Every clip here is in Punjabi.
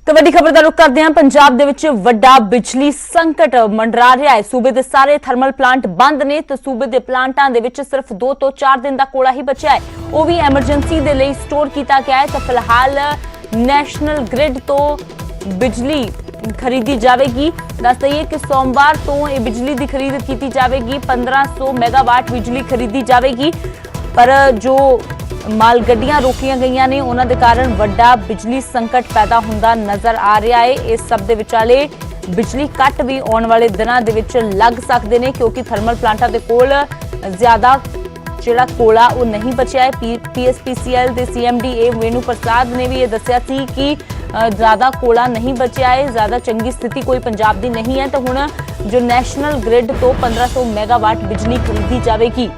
तो वड्डी खबर का रुख करते हैं। पंजाब दे विच वड्डा बिजली संकट मंडरा रहा है। सूबे के सारे थर्मल प्लांट बंद ने तो सूबे के प्लांटां दे विच सिर्फ 2 तो 4 दिन का कोला ही बचा है, वो भी एमरजेंसी दे लई स्टोर किया गया है। तो फिलहाल नैशनल ग्रिड तो बिजली खरीदी जाएगी। दस दईए कि सोमवार तो यह बिजली की खरीद की जाएगी। 1500 मेगावाट बिजली खरीदी जाएगी, पर जो माल गड्डियां रोकियां गई ने उन्होंने कारण वड्डा बिजली संकट पैदा होंदा नजर आ रहा है। इस सब दे विचाले बिजली कट भी आने वाले दिनों दे विच लग सकते हैं, क्योंकि थर्मल प्लांटां दे कोल ज्यादा जिहड़ा कोला वो नहीं बचा है। PSPCL के CMD वेणु प्रसाद ने भी ये दस्सिया सी कि ज्यादा कोला नहीं बचा है, ज्यादा चंगी स्थिति कोई पंजाब की नहीं है। तो हुण जो नैशनल ग्रिड तो 1500 मेगावाट बिजली खरीदी जाएगी।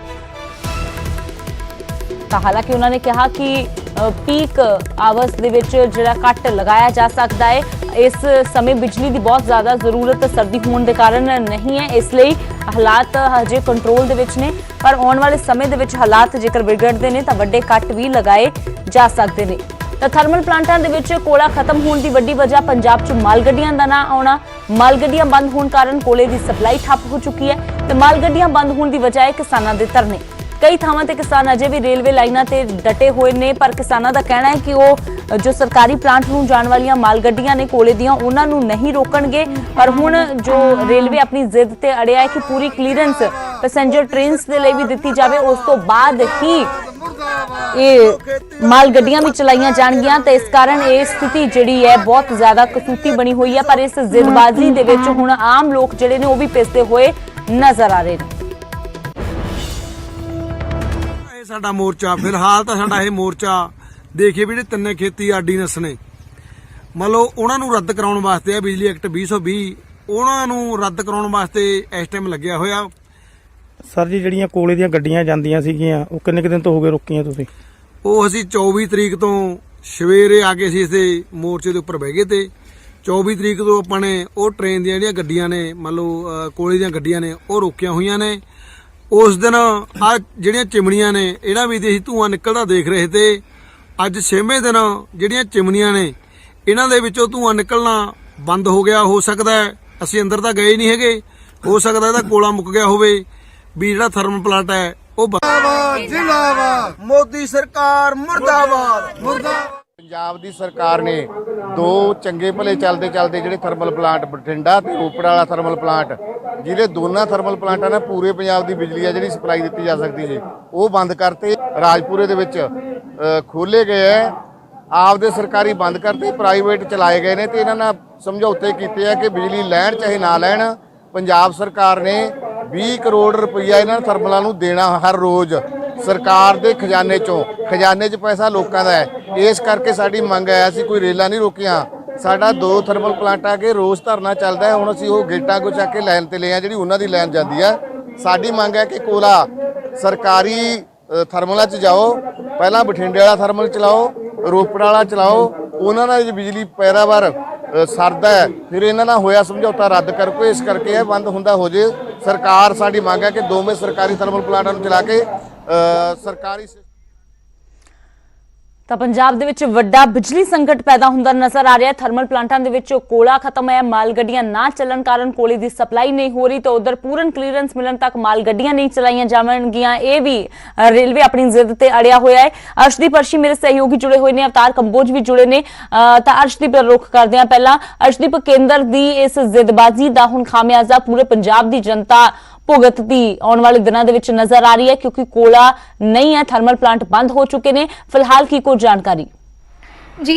हालांकि उन्होंने कहा कि पीक आवर्स दे विच जिहड़ा कट लगाया जा सकता है। इस समय बिजली की बहुत ज़्यादा जरूरत सर्दी होने के कारण नहीं है, इसलिए हालात हजे कंट्रोल दे विच ने, पर आने वाले समय दे विच हालात जेकर बिगड़ते हैं तो वड्डे कट भी लगाए जा सकते हैं। तो थर्मल प्लांटां दे विच कोला खत्म होने की वड्डी वजह पंजाब च माल गड्डियां दा ना आउणा। माल गड्डियां बंद होने कारण कोले की सप्लाई ठप हो चुकी है। तो माल गड्डियां बंद होने की वजह है किसानों के धरने। कई थावां ते किसान अजे भी रेलवे लाइनां ते डटे हुए ने, पर किसानों का कहना है कि वो जो सरकारी प्लांट नूं जाण वालियां माल गड्डियां ने कोले दियां उन्हां नूं नहीं रोकणगे। पर हुण जो रेलवे अपनी जिद ते अड़िया है कि पूरी क्लीयरेंस पैसेंजर ट्रेन्स दे लई भी दित्ती जावे, उस तो बाद ही ये माल गड्डियां भी चलाईयां जाणगियां। तो इस कारण ये स्थिति जिहड़ी है बहुत ज्यादा कसूती बनी हुई है। पर इस जिदबाजी दे विच हुण आम लोग जिहड़े ने वो भी पिसदे हुए नजर आ रहे हैं। साडा मोर्चा फिलहाल तो साडा ये मोर्चा देखिए भी तिन्ने खेती आर्डीनेंस ने मान लो उन्होंने रद्द कराने वास्ते बिजली एक्ट 2020 उन्होंने रद्द कराने वास्ते इस टाइम लग्या होया। सर जी ਜਿਹੜੀਆਂ ਕੋਲੇ ਦੀਆਂ ਗੱਡੀਆਂ ਜਾਂਦੀਆਂ ਸੀਗੀਆਂ ਉਹ ਕਿੰਨੇ ਕੁ ਦਿਨ ਤੋਂ ਹੋ ਗਏ ਰੁਕੀਆਂ ਤੁਸੀਂ? ਉਹ ਅਸੀਂ 24 ਤਰੀਕ ਤੋਂ ਸਵੇਰੇ ਆ ਕੇ ਅਸੀਂ ਇਸੇ ਮੋਰਚੇ ਦੇ ਉੱਪਰ ਬਹਿ ਗਏ ਤੇ 24 ਤਰੀਕ ਤੋਂ ਆਪਾਂ ਨੇ ਉਹ ਟ੍ਰੇਨ ਦੀਆਂ ਜਿਹੜੀਆਂ ਗੱਡੀਆਂ ਨੇ ਮੰਨ ਲਓ ਕੋਲੇ ਦੀਆਂ ਗੱਡੀਆਂ ਨੇ ਉਹ ਰੋਕੀਆਂ ਹੋਈਆਂ ਨੇ। उस दिन आ ਜਿਹੜੀਆਂ ਚਿਮਨੀਆਂ ਨੇ ਇਹਨਾਂ ਵੀ ਅਸੀਂ ਧੂਆਂ ਨਿਕਲਦਾ ਦੇਖ ਰਹੇ ਤੇ ਅੱਜ 6ਵੇਂ ਦਿਨ ਜਿਹੜੀਆਂ ਚਿਮਨੀਆਂ ਨੇ ਇਹਨਾਂ ਦੇ ਵਿੱਚੋਂ ਧੂਆਂ ਨਿਕਲਣਾ ਬੰਦ ਹੋ ਗਿਆ। ਹੋ ਸਕਦਾ ਅਸੀਂ ਅੰਦਰ ਤਾਂ ਗਏ ਨਹੀਂ ਹੈਗੇ, ਹੋ ਸਕਦਾ ਇਹਦਾ ਕੋਲਾ ਮੁੱਕ ਗਿਆ ਹੋਵੇ ਵੀ ਜਿਹੜਾ ਥਰਮਲ ਪਲਾਂਟ ਹੈ ਉਹ जिंदाबाद मोदी सरकार मुर्दाबाद मुर्दाबाद। ਪੰਜਾਬ ਦੀ ਸਰਕਾਰ ਨੇ ਦੋ ਚੰਗੇ ਭਲੇ ਚੱਲਦੇ ਜਿਹੜੇ ਥਰਮਲ ਪਲਾਂਟ ਬਠਿੰਡਾ ਤੇ ਰੋਪੜ ਵਾਲਾ ਥਰਮਲ ਪਲਾਂਟ ਜਿਹੜੇ ਦੋਨਾਂ ਥਰਮਲ ਪਲਾਂਟਾਂ ਨਾਲ ਪੂਰੇ ਪੰਜਾਬ ਦੀ ਬਿਜਲੀ ਆ ਜਿਹੜੀ ਸਪਲਾਈ ਦਿੱਤੀ ਜਾ ਸਕਦੀ ਜੀ ਉਹ ਬੰਦ ਕਰਤੇ। ਰਾਜਪੁਰੇ ਦੇ ਵਿੱਚ ਖੋਲੇ ਗਏ ਹੈ, ਆਪਦੇ ਸਰਕਾਰੀ ਬੰਦ ਕਰਤੇ, ਪ੍ਰਾਈਵੇਟ ਚਲਾਏ ਗਏ ਨੇ ਤੇ ਇਹਨਾਂ ਨਾਲ ਸਮਝੌਤੇ ਕੀਤੇ ਆ ਕਿ ਬਿਜਲੀ ਲੈਣ ਚਾਹੇ ਨਾ ਲੈਣ। ਪੰਜਾਬ ਸਰਕਾਰ ਨੇ 20 ਕਰੋੜ ਰੁਪਈਆ ਇਹਨਾਂ ਥਰਮਲਾਂ ਨੂੰ ਦੇਣਾ ਹਰ ਰੋਜ਼ ਸਰਕਾਰ ਦੇ ਖਜ਼ਾਨੇ 'ਚ ਪੈਸਾ ਲੋਕਾਂ ਦਾ ਹੈ। ਇਸ ਕਰਕੇ ਸਾਡੀ ਮੰਗ ਹੈ, ਅਸੀਂ ਕੋਈ ਰੇਲਾਂ ਨਹੀਂ ਰੋਕੀਆਂ, ਸਾਡਾ 2 ਥਰਮਲ ਪਲਾਂਟ ਆ ਕੇ ਰੋਜ਼ ਧਰਨਾ ਚੱਲਦਾ ਹੈ। ਹੁਣ ਅਸੀਂ ਉਹ ਗੇਟਾਂ ਕੋ ਚੱਕ ਕੇ ਲਾਈਨ ਤੇ ਲਏ ਆ, ਜਿਹੜੀ ਉਹਨਾਂ ਦੀ ਲਾਈਨ ਜਾਂਦੀ ਆ। ਸਾਡੀ ਮੰਗ ਹੈ ਕਿ ਕੋਲਾ ਸਰਕਾਰੀ ਥਰਮਲਾਂ 'ਚ ਜਾਓ, ਪਹਿਲਾਂ ਬਠਿੰਡੇ ਵਾਲਾ ਥਰਮਲ ਚਲਾਓ, ਰੋਪੜ ਵਾਲਾ ਚਲਾਓ, ਉਹਨਾਂ ਨਾਲ ਬਿਜਲੀ ਪੈਦਾਵਾਰ ਸਰਦਾ ਹੈ। ਫਿਰ ਇਹਨਾਂ ਨਾਲ ਹੋਇਆ ਸਮਝੌਤਾ ਰੱਦ ਕਰੋ, ਇਸ ਕਰਕੇ ਇਹ ਬੰਦ ਹੁੰਦਾ ਹੋ ਜੇ। ਸਰਕਾਰ ਸਾਡੀ ਮੰਗ ਹੈ ਕਿ ਦੋਵੇਂ ਸਰਕਾਰੀ ਥਰਮਲ ਪਲਾਂਟਾਂ ਨੂੰ ਚਲਾ ਕੇ ਸਰਕਾਰੀ ਤਾਂ ਪੰਜਾਬ ਦੇ ਵਿੱਚ ਵੱਡਾ ਬਿਜਲੀ ਸੰਕਟ ਪੈਦਾ ਹੁੰਦਾ ਨਜ਼ਰ ਆ ਰਿਹਾ ਹੈ। ਥਰਮਲ ਪਲਾਂਟਾਂ ਦੇ ਵਿੱਚ ਕੋਲਾ ਖਤਮ ਹੈ, ਮਾਲ ਗੱਡੀਆਂ ਨਾ ਚੱਲਣ ਕਾਰਨ ਕੋਲੇ ਦੀ ਸਪਲਾਈ ਨਹੀਂ ਹੋ ਰਹੀ। ਤਾਂ ਉਧਰ ਪੂਰਨ ਕਲੀਅਰੈਂਸ ਮਿਲਣ ਤੱਕ ਮਾਲ ਗੱਡੀਆਂ ਨਹੀਂ ਚਲਾਈਆਂ ਜਾਣਗੀਆਂ। ਇਹ ਵੀ ਰੇਲਵੇ ਆਪਣੀ ਜ਼ਿੱਦ ਤੇ ਅੜਿਆ ਹੋਇਆ ਹੈ। ਅਰਸ਼ਦੀਪ ਅਰਸ਼ੀ ਮੇਰੇ ਸਹਿਯੋਗੀ ਜੁੜੇ ਹੋਏ ਨੇ, ਅਵਤਾਰ ਕੰਬੋਜ ਵੀ ਜੁੜੇ ਨੇ। ਤਾਂ ਅਰਸ਼ਦੀਪ ਦਾ ਰੁਖ ਕਰਦੇ ਹਾਂ। ਪਹਿਲਾਂ ਅਰਸ਼ਦੀਪ, ਕੇਂਦਰ ਦੀ ਇਸ ਜ਼ਿੱਦਬਾਜ਼ੀ ਦਾ ਹੁਣ ਖਾਮਿਆਜ਼ਾ ਪੂਰੇ ਪੰਜਾਬ ਦੀ ਜਨਤਾ ਭੁਗਤਦੀ ਆਉਣ ਵਾਲੇ ਦਿਨਾਂ ਦੇ ਵਿੱਚ ਨਜ਼ਰ ਆ ਰਹੀ ਹੈ, ਕਿਉਂਕਿ ਕੋਲਾ ਨਹੀਂ ਹੈ, ਥਰਮਲ ਪਲਾਂਟ ਬੰਦ ਹੋ ਚੁੱਕੇ ਨੇ। ਫਿਲਹਾਲ ਕੀ ਕੋਈ ਜਾਣਕਾਰੀ? जी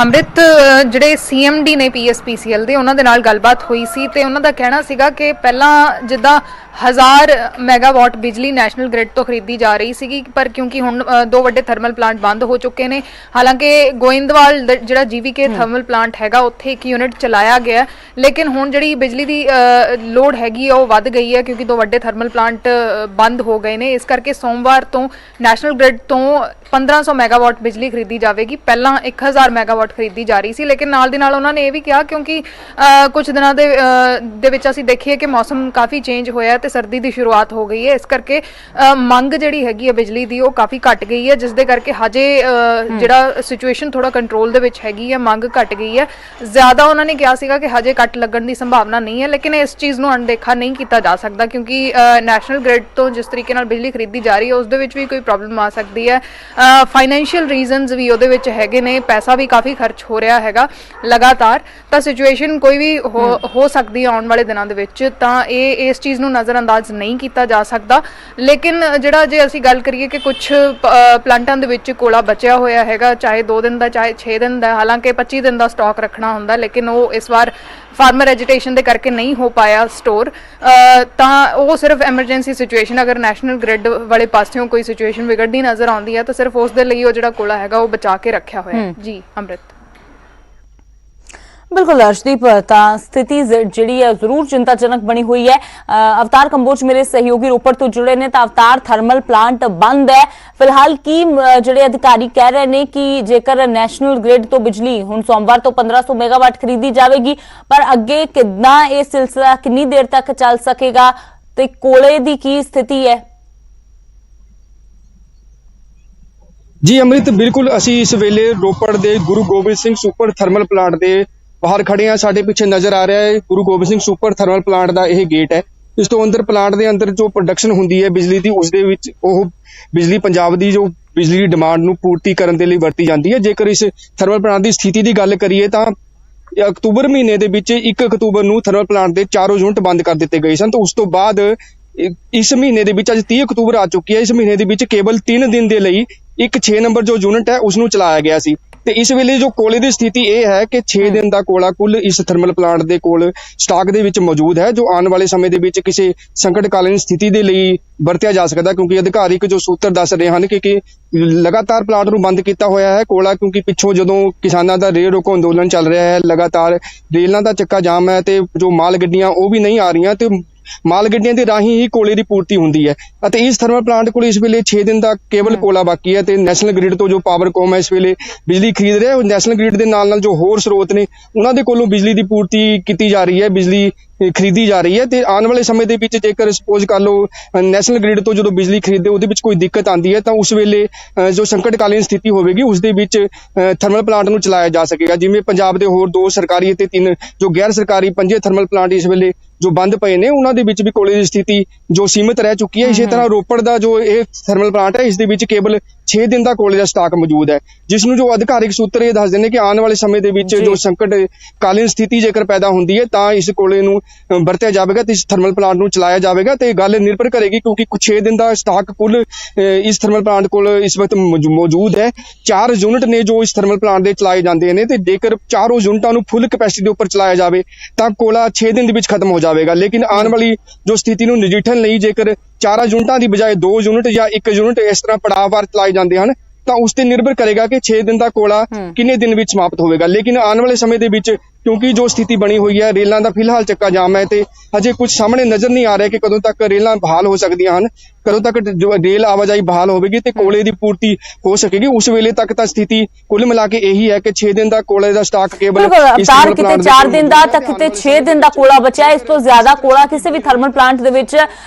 ਅੰਮ੍ਰਿਤ ਜਿਹੜੇ CMD ਨੇ PSPCL ਦੇ ਉਹਨਾਂ ਦੇ ਨਾਲ ਗੱਲਬਾਤ ਹੋਈ ਸੀ ਤੇ ਉਹਨਾਂ ਦਾ ਕਹਿਣਾ ਸੀਗਾ ਕਿ ਪਹਿਲਾਂ ਜਿੱਦਾਂ 1000 ਮੈਗਾਵਾਟ ਬਿਜਲੀ ਨੈਸ਼ਨਲ ਗ੍ਰਿਡ ਤੋਂ ਖਰੀਦੀ ਜਾ ਰਹੀ ਸੀਗੀ, ਪਰ ਕਿਉਂਕਿ ਹੁਣ 2 ਵੱਡੇ ਥਰਮਲ ਪਲਾਂਟ ਬੰਦ ਹੋ ਚੁੱਕੇ ਨੇ। ਹਾਲਾਂਕਿ ਗੋਇੰਦਵਾਲ ਜਿਹੜਾ GVK ਥਰਮਲ ਪਲਾਂਟ ਹੈਗਾ ਉੱਥੇ 1 ਯੂਨਿਟ ਚਲਾਇਆ ਗਿਆ, ਲੇਕਿਨ ਹੁਣ ਜਿਹੜੀ ਬਿਜਲੀ ਦੀ ਲੋੜ ਹੈਗੀ ਉਹ ਵੱਧ ਗਈ ਹੈ ਕਿਉਂਕਿ 2 ਵੱਡੇ ਥਰਮਲ ਪਲਾਂਟ ਬੰਦ ਹੋ ਗਏ ਨੇ। ਇਸ ਕਰਕੇ ਸੋਮਵਾਰ ਤੋਂ ਨੈਸ਼ਨਲ ਗ੍ਰਿਡ ਤੋਂ 1500 ਮੈਗਾਵਾਟ ਬਿਜਲੀ ਖਰੀਦੀ ਜਾਵੇਗੀ। ਪਹਿਲਾਂ 1000 ਮੈਗਾਵਾਟ ਖਰੀਦੀ ਜਾ ਰਹੀ ਸੀ। ਲੇਕਿਨ ਨਾਲ ਦੀ ਨਾਲ ਉਹਨਾਂ ਨੇ ਇਹ ਵੀ ਕਿਹਾ ਕਿਉਂਕਿ ਕੁਝ ਦਿਨਾਂ ਦੇ ਵਿੱਚ ਅਸੀਂ ਦੇਖੀਏ ਕਿ ਮੌਸਮ ਕਾਫੀ ਚੇਂਜ ਹੋਇਆ ਤੇ ਸਰਦੀ ਦੀ ਸ਼ੁਰੂਆਤ ਹੋ ਗਈ ਹੈ, ਇਸ ਕਰਕੇ ਮੰਗ ਜਿਹੜੀ ਹੈਗੀ ਹੈ ਬਿਜਲੀ ਦੀ ਉਹ ਕਾਫੀ ਘਟ ਗਈ ਹੈ, ਜਿਸ ਦੇ ਕਰਕੇ ਹਜੇ ਜਿਹੜਾ ਸਿਚੁਏਸ਼ਨ ਥੋੜਾ ਕੰਟਰੋਲ ਦੇ ਵਿੱਚ ਹੈਗੀ ਹੈ, ਮੰਗ ਘਟ ਗਈ ਹੈ। ਜ਼ਿਆਦਾ ਉਹਨਾਂ ਨੇ ਕਿਹਾ ਸੀਗਾ ਕਿ ਹਜੇ ਕੱਟ ਲੱਗਣ ਦੀ ਸੰਭਾਵਨਾ ਨਹੀਂ ਹੈ, ਲੇਕਿਨ ਇਸ ਚੀਜ਼ ਨੂੰ ਅਣਦੇਖਾ ਨਹੀਂ ਕੀਤਾ ਜਾ ਸਕਦਾ ਕਿਉਂਕਿ ਨੈਸ਼ਨਲ ਗ੍ਰਿਡ ਤੋਂ ਜਿਸ ਤਰੀਕੇ ਨਾਲ ਬਿਜਲੀ ਖਰੀਦੀ ਜਾ ਰਹੀ ਹੈ ਉਸ ਦੇ ਵਿੱਚ ਵੀ ਕੋਈ ਪ੍ਰੋਬਲਮ ਆ ਸਕਦੀ ਹੈ। ਫਾਈਨੈਂਸ਼ੀਅਲ ਰੀਜ਼ਨਸ ਵੀ ਉਹਦੇ ਵਿੱਚ ਹੈਗੇ ਨੇ, ਪੈਸਾ ਵੀ ਕਾਫੀ ਖਰਚ ਹੋ ਰਿਹਾ ਹੈਗਾ ਲਗਾਤਾਰ, ਤਾਂ ਸਿਚੁਏਸ਼ਨ ਕੋਈ ਵੀ ਹੋ ਸਕਦੀ ਹੈ ਆਉਣ ਵਾਲੇ ਦਿਨਾਂ ਦੇ ਵਿੱਚ, ਤਾਂ ਇਹ ਇਸ ਚੀਜ਼ ਨੂੰ ਨਜ਼ਰਅੰਦਾਜ਼ ਨਹੀਂ ਕੀਤਾ ਜਾ ਸਕਦਾ। ਲੇਕਿਨ ਜਿਹੜਾ ਜੇ ਅਸੀਂ ਗੱਲ ਕਰੀਏ ਕਿ ਕੁਝ ਪਲਾਂਟਾਂ ਦੇ ਵਿੱਚ ਕੋਲਾ ਬਚਿਆ ਹੋਇਆ ਹੈਗਾ, ਚਾਹੇ 2 ਦਿਨ ਦਾ ਚਾਹੇ 6 ਦਿਨ ਦਾ, ਹਾਲਾਂਕਿ 25 ਦਿਨ ਦਾ ਸਟਾਕ ਰੱਖਣਾ ਹੁੰਦਾ, ਲੇਕਿਨ ਉਹ ਇਸ ਵਾਰ ਫਾਰਮਰ ਐਜੀਟੇਸ਼ਨ ਦੇ ਕਰਕੇ ਨਹੀਂ ਹੋ ਪਾਇਆ ਸਟੋਰ, ਤਾਂ ਉਹ ਸਿਰਫ ਐਮਰਜੈਂਸੀ ਸਿਚੁਏਸ਼ਨ, ਅਗਰ ਨੈਸ਼ਨਲ ਗ੍ਰਿਡ ਵਾਲੇ ਪਾਸਿਓਂ ਕੋਈ ਸਿਚੁਏਸ਼ਨ ਵਿਗੜਦੀ ਨਜ਼ਰ ਆਉਂਦੀ ਹੈ ਤਾਂ ਸਿਰਫ ਉਸ ਦੇ ਲਈ ਉਹ ਜਿਹੜਾ ਕੋਲਾ ਹੈਗਾ ਉਹ ਬਚਾ ਕੇ ਰੱਖਿਆ ਹੋਇਆ ਹੈ। ਜੀ ਅੰਮ੍ਰਿਤ। बिल्कुल अर्शदीप, स्थिति जिहड़ी है जरूर चिंताजनक बनी हुई है। अवतार कंबोज मेरे सहयोगी रोपड़ तो जुड़े ने, तो अवतार थर्मल प्लांट बंद है फिलहाल, की जिहड़े अधिकारी कह रहे ने कि जेकर नैशनल ग्रिड तो बिजली हुण सोमवार तो 1500 मेगावाट खरीदी जाएगी, पर अगे कितना यह सिलसिला कितनी देर तक चल सकेगा ते कोले दी की स्थिति है? जी अमृत, बिल्कुल असी इस वेले रोपड़ दे Guru Gobind Singh super thermal plant दे बाहर खड़े हैं। साडे पिछे नजर आ रहा है गुरु Gobind Singh super thermal plant का यह गेट है। इस तो अंदर प्लांट के अंदर जो प्रोडक्शन होंदी है बिजली की, उस दे विच ओह बिजली पंजाब की जो बिजली की डिमांड नूं पूर्ति करने के लिए वरती जाती है। जेकर इस थर्मल प्लांट की स्थिति की गल करिए तो अक्तूबर महीने दे विच 1 अक्तूबर नूं थर्मल प्लांट के 4 यूनिट बंद कर दिते गए सन, तो उस तो बाद इस महीने दे विच अज 30 अक्तूबर आ चुकी है। इस महीने दे विच केवल 3 दिन के लिए एक 6 नंबर जो यूनिट है उसनूं चलाया गया सी। ਤੇ ਇਸ ਵੇਲੇ ਜੋ ਕੋਲੇ ਦੀ ਸਥਿਤੀ ਇਹ ਹੈ ਕਿ 6 ਦਿਨ ਦਾ ਕੋਲਾ ਕੁੱਲ ਇਸ ਥਰਮਲ ਪਲਾਂਟ ਦੇ ਕੋਲ ਸਟਾਕ ਦੇ ਵਿੱਚ ਮੌਜੂਦ ਹੈ, ਜੋ ਆਉਣ ਵਾਲੇ ਸਮੇਂ ਦੇ ਵਿੱਚ ਕਿਸੇ ਸੰਕਟਕਾਲੀਨ ਸਥਿਤੀ ਦੇ ਲਈ ਵਰਤਿਆ ਜਾ ਸਕਦਾ, ਕਿਉਂਕਿ ਅਧਿਕਾਰਿਕ ਜੋ ਸੂਤਰ ਦੱਸ ਰਹੇ ਹਨ ਕਿ ਲਗਾਤਾਰ ਪਲਾਂਟ ਨੂੰ ਬੰਦ ਕੀਤਾ ਹੋਇਆ ਹੈ ਕੋਲਾ, ਕਿਉਂਕਿ ਪਿੱਛੋਂ ਜਦੋਂ ਕਿਸਾਨਾਂ ਦਾ ਰੇਲ ਰੋਕੋ ਅੰਦੋਲਨ ਚੱਲ ਰਿਹਾ ਹੈ, ਲਗਾਤਾਰ ਰੇਲਾਂ ਦਾ ਚੱਕਾ ਜਾਮ ਹੈ ਤੇ ਜੋ ਮਾਲ ਗੱਡੀਆਂ ਉਹ ਵੀ ਨਹੀਂ ਆ ਰਹੀਆਂ ਤੇ ਮਾਲ ਗੱਡੀਆਂ ਦੇ ਰਾਹੀਂ ਹੀ ਕੋਲੇ ਦੀ ਪੂਰਤੀ ਹੁੰਦੀ ਹੈ। ਅਤੇ ਇਸ ਥਰਮਲ ਪਲਾਂਟ ਕੋਲ ਇਸ ਵੇਲੇ 6 ਦਿਨ ਦਾ ਕੇਵਲ ਕੋਲਾ ਬਾਕੀ ਹੈ ਤੇ ਨੈਸ਼ਨਲ ਗ੍ਰਿਡ ਤੋਂ ਜੋ ਪਾਵਰਕੌਮ ਹੈ ਇਸ ਵੇਲੇ ਬਿਜਲੀ ਖਰੀਦ ਰਿਹਾ ਹੈ। ਨੈਸ਼ਨਲ ਗ੍ਰਿਡ ਦੇ ਨਾਲ ਜੋ ਹੋਰ ਸਰੋਤ ਨੇ ਉਹਨਾਂ ਦੇ ਕੋਲੋਂ ਬਿਜਲੀ ਦੀ ਪੂਰਤੀ ਕੀਤੀ ਜਾ ਰਹੀ ਹੈ, ਬਿਜਲੀ ਖਰੀਦੀ ਜਾ ਰਹੀ ਹੈ। ਤੇ ਆਉਣ ਵਾਲੇ ਸਮੇਂ ਦੇ ਵਿੱਚ ਜੇਕਰ ਸਪੋਜ਼ ਕਰ ਲਓ ਨੈਸ਼ਨਲ ਗ੍ਰਿਡ ਤੋਂ ਜਦੋਂ ਬਿਜਲੀ ਖਰੀਦਦੇ ਉਹਦੇ ਵਿੱਚ ਕੋਈ ਦਿੱਕਤ ਆਉਂਦੀ ਹੈ ਤਾਂ ਉਸ ਵੇਲੇ ਜੋ ਸੰਕਟਕਾਲੀਨ ਸਥਿਤੀ ਹੋਵੇਗੀ ਉਸ ਦੇ ਵਿੱਚ ਥਰਮਲ ਪਲਾਂਟ ਨੂੰ ਚਲਾਇਆ ਜਾ ਸਕੇਗਾ। ਜਿਵੇਂ ਪੰਜਾਬ ਦੇ ਹੋਰ 2 ਸਰਕਾਰੀ ਅਤੇ 3 ਜੋ ਗੈਰ ਸਰਕਾਰੀ 5 ਥਰਮਲ ਪਲਾਂਟ ਇਸ ਵੇਲੇ ਜੋ ਬੰਦ ਪਏ ਨੇ ਉਹਨਾਂ ਦੇ ਵਿੱਚ ਵੀ ਕੋਲੇ ਦੀ ਸਥਿਤੀ ਜੋ ਸੀਮਿਤ ਰਹਿ ਚੁੱਕੀ ਹੈ। ਇਸੇ ਤਰ੍ਹਾਂ ਰੋਪੜ ਦਾ ਜੋ ਇਹ ਥਰਮਲ ਪਲਾਂਟ ਹੈ ਇਸ ਦੇ ਵਿੱਚ ਕੇਵਲ 6 ਦਿਨ ਦਾ ਕੋਲੇ ਦਾ ਸਟਾਕ ਮੌਜੂਦ ਹੈ, ਜਿਸ ਨੂੰ ਜੋ ਅਧਿਕਾਰਿਕ ਸੂਤਰ ਇਹ ਦੱਸਦੇ ਨੇ ਕਿ ਆਉਣ ਵਾਲੇ ਸਮੇਂ ਦੇ ਵਿੱਚ ਜੋ ਸੰਕਟਕਾਲੀਨ ਸਥਿਤੀ ਜੇਕਰ ਪੈਦਾ ਹੁੰਦੀ ਹੈ ਤਾਂ ਇਸ ਕੋਲੇ ਨੂੰ ਵਰਤਿਆ ਜਾਵੇਗਾ ਤੇ ਇਸ ਥਰਮਲ ਪਲਾਂਟ ਨੂੰ ਚਲਾਇਆ ਜਾਵੇਗਾ। ਤੇ ਗੱਲ ਨਿਰਭਰ ਕਰੇਗੀ ਕਿਉਂਕਿ ਕੁਝ 6 ਦਿਨ ਦਾ ਸਟਾਕ ਕੁੱਲ ਇਸ ਥਰਮਲ ਪਲਾਂਟ ਕੋਲ ਇਸ ਵਕਤ ਮੌਜੂਦ ਹੈ। 4 ਯੂਨਿਟ ਨੇ ਜੋ ਇਸ ਥਰਮਲ ਪਲਾਂਟ ਦੇ ਚਲਾਏ ਜਾਂਦੇ ਨੇ ਤੇ ਜੇਕਰ 4 ਯੂਨਿਟਾਂ ਨੂੰ ਫੁੱਲ ਕੈਪੈਸਿਟੀ ਦੇ ਉੱਪਰ ਚਲਾਇਆ ਜਾਵੇ ਤਾਂ ਕੋਲਾ 6 ਦਿਨ ਦੇ ਵਿੱਚ ਖਤਮ ਹੋ ਜਾਵੇਗਾ। ਲੇਕਿਨ ਆਉਣ ਵਾਲੀ ਜੋ ਸਥਿਤੀ ਨੂੰ ਨਜਿੱਠਣ ਲਈ ਜੇਕਰ 4 ਯੂਨਿਟਾਂ ਦੀ ਬਜਾਏ 2 ਯੂਨਿਟ ਜਾਂ 1 ਯੂਨਿਟ ਇਸ ਤਰ੍ਹਾਂ ਪੜਾਅਵਾਰ ਚਲਾਏ ਜਾਂਦੇ ਹਨ ਤਾਂ ਉਸ ਤੇ ਨਿਰਭਰ ਕਰੇਗਾ ਕਿ 6 ਦਿਨ ਦਾ ਕੋਲਾ ਕਿੰਨੇ ਦਿਨ ਵਿੱਚ ਸਮਾਪਤ ਹੋਵੇਗਾ। ਲੇਕਿਨ ਆਉਣ ਵਾਲੇ ਸਮੇਂ ਦੇ ਵਿੱਚ ਕਿਉਂਕਿ ਜੋ ਸਥਿਤੀ ਬਣੀ ਹੋਈ ਹੈ, ਰੇਲਾਂ ਦਾ ਫਿਲਹਾਲ ਚੱਕਾ ਜਾਮ ਹੈ ਤੇ ਹਜੇ ਕੁਝ ਸਾਹਮਣੇ ਨਜ਼ਰ ਨਹੀਂ ਆ ਰਿਹਾ ਕਿ ਕਦੋਂ ਤੱਕ ਰੇਲਾਂ ਬਹਾਲ ਹੋ ਸਕਦੀਆਂ ਹਨ, ਕਦੋਂ ਤੱਕ ਜੋ ਰੇਲ ਆਵਾਜਾਈ ਬਹਾਲ ਹੋਵੇਗੀ ਤੇ ਕੋਲੇ ਦੀ ਪੂਰਤੀ ਹੋ ਸਕੇਗੀ। ਉਸ ਵੇਲੇ ਤੱਕ ਤਾਂ ਸਥਿਤੀ ਕੁੱਲ ਮਿਲਾ ਕੇ ਇਹੀ ਹੈ ਕਿ 6 ਦਿਨ ਦਾ ਕੋਲੇ ਦਾ ਸਟਾਕ ਕੇਵਲ ਅਵਤਾਰ ਕਿਤੇ 4 ਦਿਨ ਦਾ ਤਾਂ ਕਿਤੇ 6 ਦਿਨ ਦਾ ਕੋਲਾ ਬਚਿਆ, ਇਸ ਤੋਂ ਜ਼ਿਆਦਾ ਕੋਲਾ ਕਿਸੇ ਵੀ ਥਰਮਲ ਪਲਾਂਟ ਦੇ ਵਿੱਚ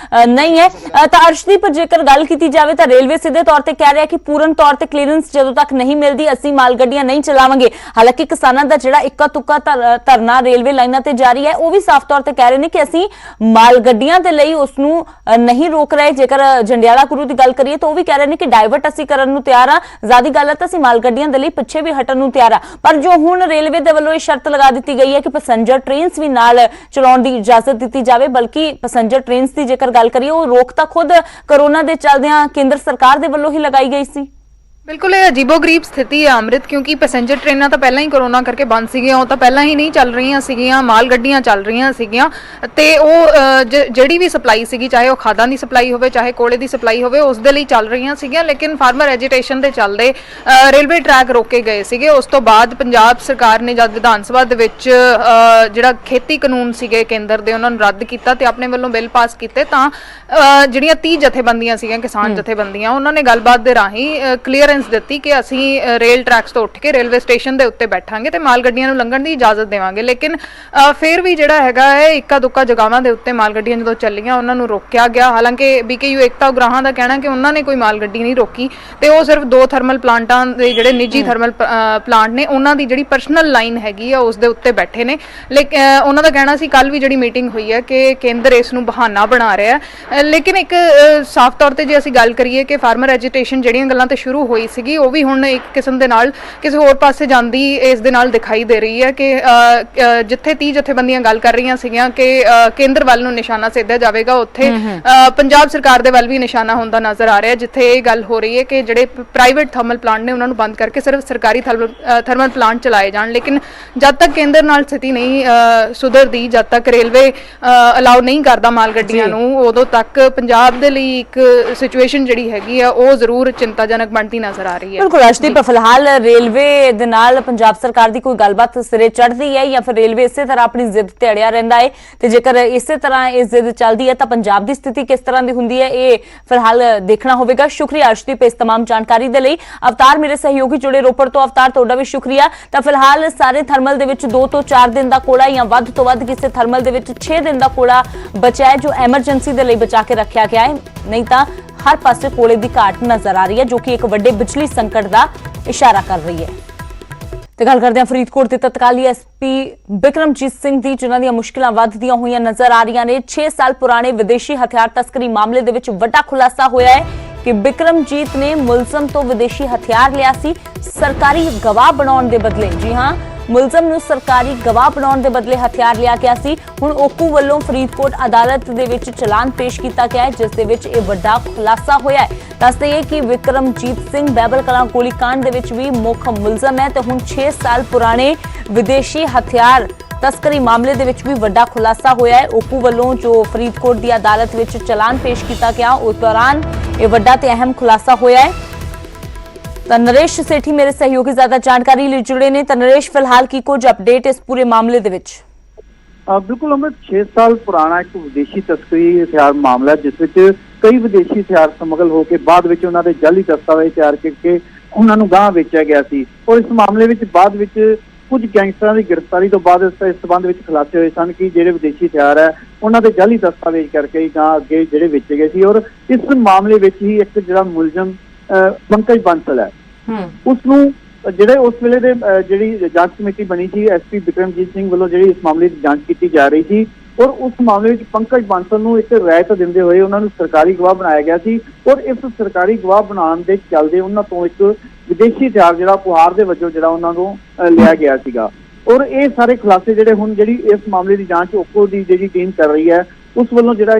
ਨਹੀਂ ਹੈ। ਤਾਂ ਅਰਸ਼ਦੀਪ, ਜੇਕਰ ਗੱਲ ਕੀਤੀ ਜਾਵੇ ਤਾਂ ਰੇਲਵੇ ਸਿੱਧੇ ਤੌਰ ਤੇ ਕਹਿ ਰਿਹਾ ਕਿ ਪੂਰਨ ਤੌਰ ਤੇ ਕਲੀਅਰੈਂਸ ਜਦੋਂ ਤੱਕ ਨਹੀਂ ਮਿਲਦੀ ਅਸੀਂ ਮਾਲ ਗੱਡੀਆਂ ਨਹੀਂ ਚਲਾਵਾਂਗੇ। ਹਾਲਾਂਕਿ ਕਿਸਾਨਾਂ ਦਾ ਜਿਹੜਾ ਇੱਕਾ ਤੁੱਕਾ ਧਰਨਾ ਰੇਲਵੇ ਲਾਈਨਾਂ ਤੇ ਜਾਰੀ ਹੈ ਉਹ ਵੀ ਸਾਫ਼ ਤੌਰ ਤੇ ਕਹਿ ਰਹੇ ਨੇ ਕਿ ਅਸੀਂ ਮਾਲ ਗੱਡੀਆਂ ਦੇ ਲਈ ਉਸ ਨੂੰ ਨਹੀਂ ਰੋਕ ਰਹੇ। ਜੇਕਰ ਜੰਡਿਆਲਾ ਗੁਰੂ ਦੀ ਗੱਲ ਕਰੀਏ ਤਾਂ ਉਹ ਵੀ ਕਹਿ ਰਹੇ ਨੇ ਕਿ ਡਾਇਵਰਟ ਅਸੀਂ ਕਰਨ ਨੂੰ ਤਿਆਰ ਆ, ਜ਼ਿਆਦੀ ਗੱਲ ਹੈ ਤਾਂ ਅਸੀਂ ਮਾਲ ਗੱਡੀਆਂ ਦੇ ਲਈ ਪਿੱਛੇ ਵੀ ਹਟਣ ਨੂੰ ਤਿਆਰ ਆ। ਪਰ ਜੋ ਹੁਣ ਰੇਲਵੇ ਦੇ ਵੱਲੋਂ ਇਹ ਸ਼ਰਤ ਲਗਾ ਦਿੱਤੀ ਗਈ ਹੈ ਕਿ ਪੈਸੇਂਜਰ ਟ੍ਰੇਨਸ ਵੀ ਨਾਲ ਚਲਾਉਣ ਦੀ ਇਜਾਜ਼ਤ ਦਿੱਤੀ ਜਾਵੇ, ਬਲਕਿ ਪੈਸੇਂਜਰ ਟ੍ਰੇਨਸ ਦੀ ਜੇਕਰ ਗੱਲ ਕਰੀਏ ਉਹ ਰੋਕ ਤਾਂ ਖੁਦ ਕੋਰੋਨਾ ਦੇ ਚੱਲਦਿਆਂ ਕੇਂਦਰ ਸਰਕਾਰ ਦੇ ਵੱਲੋਂ ਹੀ ਲਗਾਈ ਗਈ ਸੀ। ਬਿਲਕੁਲ ਇਹ ਅਜੀਬੋ-ਗਰੀਬ ਸਥਿਤੀ ਹੈ ਅੰਮ੍ਰਿਤ, ਕਿਉਂਕਿ ਪੈਸੇਂਜਰ ਟ੍ਰੇਨਾਂ ਤਾਂ ਪਹਿਲਾਂ ਹੀ ਕੋਰੋਨਾ ਕਰਕੇ ਬੰਦ ਸੀਗੀਆਂ, ਉਹ ਤਾਂ ਪਹਿਲਾਂ ਹੀ ਨਹੀਂ ਚੱਲ ਰਹੀਆਂ ਸੀਗੀਆਂ, ਮਾਲ ਗੱਡੀਆਂ ਚੱਲ ਰਹੀਆਂ ਸੀਗੀਆਂ ਤੇ ਉਹ ਜਿਹੜੀ ਵੀ ਸਪਲਾਈ ਸੀਗੀ, ਚਾਹੇ ਉਹ ਖਾਦਾਂ ਦੀ ਸਪਲਾਈ ਹੋਵੇ ਚਾਹੇ ਕੋਲੇ ਦੀ ਸਪਲਾਈ ਹੋਵੇ, ਉਸ ਦੇ ਲਈ ਚੱਲ ਰਹੀਆਂ ਸੀਗੀਆਂ। ਲੇਕਿਨ ਫਾਰਮਰ ਐਜੀਟੇਸ਼ਨ ਦੇ ਚੱਲਦੇ ਰੇਲਵੇ ਟਰੈਕ ਰੋਕੇ ਗਏ ਸੀਗੇ। ਉਸ ਤੋਂ ਬਾਅਦ ਪੰਜਾਬ ਸਰਕਾਰ ਨੇ ਜਦ ਵਿਧਾਨ ਸਭਾ ਦੇ ਵਿੱਚ ਜਿਹੜਾ ਖੇਤੀ ਕਾਨੂੰਨ ਸੀਗੇ ਕੇਂਦਰ ਦੇ ਉਹਨਾਂ ਨੂੰ ਰੱਦ ਕੀਤਾ ਤੇ ਆਪਣੇ ਵੱਲੋਂ ਬਿੱਲ ਪਾਸ ਕੀਤੇ, ਤਾਂ ਜਿਹੜੀਆਂ 30 ਜਥੇਬੰਦੀਆਂ ਸੀਗੀਆਂ ਕਿਸਾਨ ਜਥੇਬੰਦੀਆਂ ਉਹਨਾਂ ਨੇ ਗੱਲਬਾਤ ਦੇ ਰਾਹੀਂ ਕਲੀਅਰ ਅਸ਼ੋਰੈਂਸ ਦਿੱਤੀ ਕਿ ਅਸੀਂ ਰੇਲ ਟਰੈਕਸ ਤੋਂ ਉੱਠ ਕੇ ਰੇਲਵੇ ਸਟੇਸ਼ਨ ਦੇ ਉੱਤੇ ਬੈਠਾਂਗੇ ਤੇ ਮਾਲ ਗੱਡੀਆਂ ਨੂੰ ਲੰਘਣ ਦੀ ਇਜਾਜ਼ਤ ਦੇਵਾਂਗੇ। ਲੇਕਿਨ ਫਿਰ ਵੀ ਜਿਹੜਾ ਹੈਗਾ ਹੈ ਇੱਕਾ ਦੁੱਕਾ ਜਗ੍ਹਾਵਾਂ ਦੇ ਉੱਤੇ ਮਾਲ ਗੱਡੀਆਂ ਜਦੋਂ ਚੱਲੀਆਂ ਉਹਨਾਂ ਨੂੰ ਰੋਕਿਆ ਗਿਆ। ਹਾਲਾਂਕਿ BKU ਏਕਤਾ ਉਗਰਾਹਾਂ ਦਾ ਕਹਿਣਾ ਕਿ ਉਹਨਾਂ ਨੇ ਕੋਈ ਮਾਲ ਗੱਡੀ ਨਹੀਂ ਰੋਕੀ ਤੇ ਉਹ ਸਿਰਫ 2 ਥਰਮਲ ਪਲਾਂਟਾਂ ਦੇ ਜਿਹੜੇ ਨਿੱਜੀ ਥਰਮਲ ਪਲਾਂਟ ਨੇ ਉਹਨਾਂ ਦੀ ਜਿਹੜੀ ਪਰਸਨਲ ਲਾਈਨ ਹੈਗੀ ਆ ਉਸ ਦੇ ਉੱਤੇ ਬੈਠੇ ਨੇ। ਲੇਕਿਨ ਉਹਨਾਂ ਦਾ ਕਹਿਣਾ ਸੀ ਕੱਲ ਵੀ ਜਿਹੜੀ ਮੀਟਿੰਗ ਹੋਈ ਹੈ ਕਿ ਕੇਂਦਰ ਇਸ ਨੂੰ ਬਹਾਨਾ ਬਣਾ ਰਿਹਾ ਹੈ। ਲੇਕਿਨ ਇੱਕ ਸਾਫ਼ ਤੌਰ ਤੇ ਜੇ ਅਸੀਂ ਗੱਲ ਕਰੀਏ ਕਿ ਫਾਰਮਰ ਐਜੀਟੇਸ਼ਨ ਜਿਹੜੀਆਂ ਗੱਲਾਂ ਤੇ ਸ਼ੁਰੂ ਹੋਈ ਸੀਗੀ ਉਹ ਵੀ ਹੁਣ ਇੱਕ ਕਿਸਮ ਦੇ ਨਾਲ ਕਿਸੇ ਹੋਰ ਪਾਸੇ ਜਾਂਦੀ ਇਸ ਦੇ ਨਾਲ ਦਿਖਾਈ ਦੇ ਰਹੀ ਹੈ ਕਿ ਜਿੱਥੇ 30 ਜਥੇਬੰਦੀਆਂ ਗੱਲ ਕਰ ਰਹੀਆਂ ਸੀਗੀਆਂ ਕਿ ਕੇਂਦਰ ਵੱਲ ਨੂੰ ਨਿਸ਼ਾਨਾ ਸੇਧਿਆ ਜਾਵੇਗਾ, ਉੱਥੇ ਪੰਜਾਬ ਸਰਕਾਰ ਦੇ ਵੱਲ ਵੀ ਨਿਸ਼ਾਨਾ ਹੁੰਦਾ ਨਜ਼ਰ ਆ ਰਿਹਾ, ਜਿੱਥੇ ਇਹ ਗੱਲ ਹੋ ਰਹੀ ਹੈ ਕਿ ਜਿਹੜੇ ਪ੍ਰਾਈਵੇਟ ਥਰਮਲ ਪਲਾਂਟ ਨੇ ਉਹਨਾਂ ਨੂੰ ਬੰਦ ਕਰਕੇ ਸਿਰਫ ਸਰਕਾਰੀ ਥਰਮਲ ਪਲਾਂਟ ਚਲਾਏ ਜਾਣ। ਲੇਕਿਨ ਜਦ ਤੱਕ ਕੇਂਦਰ ਨਾਲ ਸਥਿਤੀ ਨਹੀਂ ਸੁਧਰਦੀ, ਜਦ ਤੱਕ ਰੇਲਵੇ ਅਲਾਉ ਨਹੀਂ ਕਰਦਾ ਮਾਲ ਗੱਡੀਆਂ ਨੂੰ, ਉਦੋਂ ਤੱਕ ਪੰਜਾਬ ਦੇ ਲਈ ਇੱਕ ਸਿਚੁਏਸ਼ਨ ਜਿਹੜੀ ਹੈਗੀ ਆ ਉਹ ਜ਼ਰੂਰ ਚਿੰਤਾਜਨਕ ਬਣਦੀ ਨਜ਼ਰ ਆ ਰਹੀ ਹੈ। ਬਿਲਕੁਲ ਅਰਸ਼ਦੀਪ, ਫਿਲਹਾਲ ਰੇਲਵੇ ਦੇ ਨਾਲ ਪੰਜਾਬ ਸਰਕਾਰ ਦੀ ਕੋਈ ਗੱਲਬਾਤ ਸਿਰੇ ਚੜ੍ਹਦੀ ਹੈ ਜਾਂ ਫਿਰ ਰੇਲਵੇ ਇਸੇ ਤਰ੍ਹਾਂ ਆਪਣੀ ਜ਼ਿੱਦ ਤੇ ਅੜਿਆ ਰਹਿੰਦਾ ਹੈ, ਤੇ ਜੇਕਰ ਇਸੇ ਤਰ੍ਹਾਂ ਇਹ ਜ਼ਿੱਦ ਚੱਲਦੀ ਹੈ ਤਾਂ ਪੰਜਾਬ ਦੀ ਸਥਿਤੀ ਕਿਸ ਤਰ੍ਹਾਂ ਦੀ ਹੁੰਦੀ ਹੈ ਇਹ ਫਿਲਹਾਲ ਦੇਖਣਾ ਹੋਵੇਗਾ। ਸ਼ੁਕਰੀਆ ਅਰਸ਼ਦੀਪ ਇਸ तमाम ਜਾਣਕਾਰੀ ਦੇ ਲਈ। ਅਵਤਾਰ ਮੇਰੇ ਸਹਿਯੋਗੀ ਜੁੜੇ ਰੋਪੜ ਤੋਂ, ਅਵਤਾਰ ਤੁਹਾਡਾ ਵੀ ਸ਼ੁਕਰੀਆ। ਤਾਂ ਫਿਲਹਾਲ ਸਾਰੇ ਥਰਮਲ ਦੇ ਵਿੱਚ 2 ਤੋਂ 4 ਦਿਨ ਦਾ ਕੋਲਾ ਜਾਂ ਵੱਧ ਤੋਂ ਵੱਧ ਕਿਸੇ ਥਰਮਲ ਦੇ ਵਿੱਚ 6 ਦਿਨ ਦਾ ਕੋਲਾ ਬਚਿਆ ਹੈ ਜੋ ਐਮਰਜੈਂਸੀ ਦੇ ਲਈ ਬਚਾ ਕੇ ਰੱਖਿਆ ਗਿਆ ਹੈ, ਨਹੀਂ ਤਾਂ ਹਰ ਪਾਸੇ ਕੋਲੇ ਦੀ ਘਾਟ ਨਜ਼ਰ ਆ ਰਹੀ ਹੈ ਜੋ ਕਿ ਇੱਕ ਵੱਡੇ ਬਿਜਲੀ ਸੰਕਟ ਦਾ ਇਸ਼ਾਰਾ ਕਰ ਰਹੀ ਹੈ। ਤੇ ਗੱਲ ਕਰਦੇ ਹਾਂ ਫਰੀਦਕੋਟ ਦੇ ਤਤਕਾਲੀ ਐਸਪੀ ਬਿਕਰਮਜੀਤ ਸਿੰਘ ਦੀ, ਜਿਨ੍ਹਾਂ ਦੀਆਂ ਮੁਸ਼ਕਿਲਾਂ ਵੱਧਦੀਆਂ ਹੋਈਆਂ ਨਜ਼ਰ ਆ ਰਹੀਆਂ ਨੇ। 6 ਸਾਲ ਪੁਰਾਣੇ ਵਿਦੇਸ਼ੀ ਹਥਿਆਰ ਤਸਕਰੀ ਮਾਮਲੇ ਦੇ ਵਿੱਚ ਵੱਡਾ ਖੁਲਾਸਾ ਹੋਇਆ ਹੈ ਕਿ ਬਿਕਰਮਜੀਤ ਨੇ ਮੁਲਜ਼ਮ ਤੋਂ ਵਿਦੇਸ਼ੀ ਹਥਿਆਰ ਲਿਆ ਸੀ ਸਰਕਾਰੀ ਗਵਾਹ ਬਣਾਉਣ ਦੇ ਬਦਲੇ। ਜੀ ਹਾਂ, ਮੁਲਜ਼ਮ ਨੂੰ ਸਰਕਾਰੀ ਗਵਾਹ ਬਣਾਉਣ ਦੇ ਬਦਲੇ ਹਥਿਆਰ ਲਿਆ ਗਿਆ ਸੀ। ਹੁਣ ਓਕੂ ਵੱਲੋਂ ਫਰੀਦਕੋਟ ਅਦਾਲਤ ਦੇ ਵਿੱਚ ਚਲਾਨ ਪੇਸ਼ ਕੀਤਾ ਗਿਆ ਹੈ, ਜਿਸ ਦੇ ਵਿੱਚ ਇਹ ਵੱਡਾ ਖੁਲਾਸਾ ਹੋਇਆ ਹੈ। ਦੱਸਦੇ ਹਾਂ ਕਿ ਬਿਕਰਮਜੀਤ ਸਿੰਘ ਬਹਿਬਲ ਕਲਾਂ ਗੋਲੀकांड ਦੇ ਵਿੱਚ ਵੀ ਮੁੱਖ ਮੁਲਜ਼ਮ ਹੈ ਤੇ ਹੁਣ 6 ਸਾਲ ਪੁਰਾਣੇ ਵਿਦੇਸ਼ੀ ਹਥਿਆਰ ਤਸਕਰੀ ਮਾਮਲੇ ਦੇ ਵਿੱਚ ਵੀ ਵੱਡਾ ਖੁਲਾਸਾ ਹੋਇਆ ਹੈ। ਓਕੂ ਵੱਲੋਂ ਜੋ ਫਰੀਦਕੋਟ ਦੀ ਅਦਾਲਤ ਵਿੱਚ ਚਲਾਨ ਪੇਸ਼ ਕੀਤਾ ਗਿਆ ਉਸ ਦੌਰਾਨ ਇਹ ਵੱਡਾ ਤੇ ਅਹਿਮ ਖੁਲਾਸਾ ਹੋਇਆ ਹੈ। ਤਾਂ ਨਰੇਸ਼ ਸੇਠੀ ਮੇਰੇ ਸਹਿਯੋਗੀ ਜ਼ਿਆਦਾ ਜਾਣਕਾਰੀ ਲਈ ਜੁੜੇ ਨੇ। ਤਾਂ ਨਰੇਸ਼, ਫਿਲਹਾਲ ਕੀ ਕੁਝ ਅਪਡੇਟ ਇਸ ਪੂਰੇ ਮਾਮਲੇ ਦੇ ਵਿੱਚ? ਬਿਲਕੁਲ ਅਮਰ, 6 ਸਾਲ ਪੁਰਾਣਾ ਇੱਕ ਵਿਦੇਸ਼ੀ ਤਸਕਰੀ ਹਥਿਆਰ ਮਾਮਲਾ ਜਿਸ ਵਿੱਚ ਕਈ ਵਿਦੇਸ਼ੀ ਹਥਿਆਰ ਸਮਗਲ ਹੋ ਕੇ ਬਾਅਦ ਵਿੱਚ ਉਹਨਾਂ ਦੇ ਜਾਲੀ ਦਸਤਾਵੇਜ਼ ਤਿਆਰ ਕਰਕੇ ਉਹਨਾਂ ਨੂੰ ਗਾਂਹ ਵੇਚਿਆ ਗਿਆ ਸੀ। ਔਰ ਇਸ ਮਾਮਲੇ ਵਿੱਚ ਬਾਅਦ ਵਿੱਚ ਕੁਝ ਗੈਂਗਸਟਰਾਂ ਦੀ ਗ੍ਰਿਫਤਾਰੀ ਤੋਂ ਬਾਅਦ ਇਸ ਸਬੰਧ ਵਿੱਚ ਖੁਲਾਸੇ ਹੋਏ ਸਨ ਕਿ ਜਿਹੜੇ ਵਿਦੇਸ਼ੀ ਹਥਿਆਰ ਹੈ ਉਹਨਾਂ ਦੇ ਜਾਲੀ ਦਸਤਾਵੇਜ਼ ਕਰਕੇ ਗਾਂਹ ਅੱਗੇ ਜਿਹੜੇ ਵੇਚੇ ਗਏ ਸੀ। ਔਰ ਇਸ ਮਾਮਲੇ ਵਿੱਚ ਹੀ ਇੱਕ ਜਿਹੜਾ ਮੁਲਜ਼ਮ ਪੰਕਜ ਬਾਂਸਲ ਹੈ ਉਸ ਨੂੰ ਜਿਹੜੇ ਉਸ ਵੇਲੇ ਦੇ ਜਿਹੜੀ ਜਾਂਚ ਕਮੇਟੀ ਬਣੀ ਸੀ ਐਸਪੀ ਬਿਕਰਮਜੀਤ ਸਿੰਘ ਵੱਲੋਂ ਜਿਹੜੀ ਇਸ ਮਾਮਲੇ ਦੀ ਜਾਂਚ ਕੀਤੀ ਜਾ ਰਹੀ ਸੀ ਔਰ ਉਸ ਮਾਮਲੇ ਵਿੱਚ ਪੰਕਜ ਬਾਂਸਲ ਨੂੰ ਇੱਕ ਰਾਇਤ ਦਿੰਦੇ ਹੋਏ ਉਹਨਾਂ ਨੂੰ ਸਰਕਾਰੀ ਗਵਾਹ ਬਣਾਇਆ ਗਿਆ ਸੀ। ਔਰ ਇਸ ਸਰਕਾਰੀ ਗਵਾਹ ਬਣਾਉਣ ਦੇ ਚੱਲਦੇ ਉਹਨਾਂ ਤੋਂ ਇੱਕ ਵਿਦੇਸ਼ੀ ਹਥਿਆਰ ਜਿਹੜਾ ਉਪਹਾਰ ਦੇ ਵਜੋਂ ਜਿਹੜਾ ਉਹਨਾਂ ਨੂੰ ਲਿਆ ਗਿਆ ਸੀਗਾ। ਔਰ ਇਹ ਸਾਰੇ ਖੁਲਾਸੇ ਜਿਹੜੇ ਹੁਣ ਜਿਹੜੀ ਇਸ ਮਾਮਲੇ ਦੀ ਜਾਂਚ ਓਕੋ ਦੀ ਜਿਹੜੀ ਟੀਮ ਕਰ ਰਹੀ ਹੈ ਉਸ ਵੱਲੋਂ ਜਿਹੜਾ